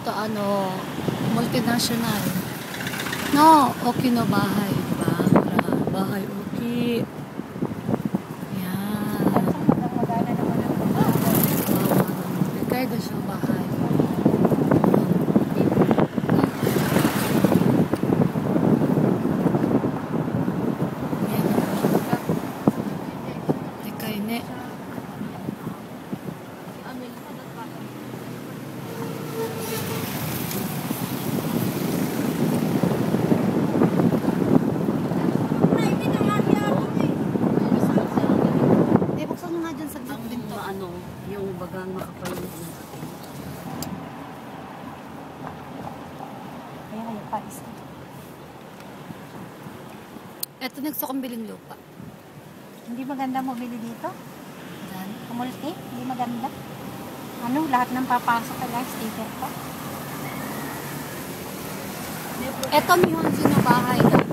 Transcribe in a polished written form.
Ito ano, multinational. No, okay no bahay, diba? Bahay okay. Yan. Kaya doon siya bahay. Yan. Tekay ne. Yung bagang makapal na Ayan, ay pais. Ito gusto kong biling lupa. Hindi maganda mo bili dito? Yan. Kumulti? Hindi maganda? Ano, lahat ng papasok ka lang, sticker pa? Ito mihon sino bahay.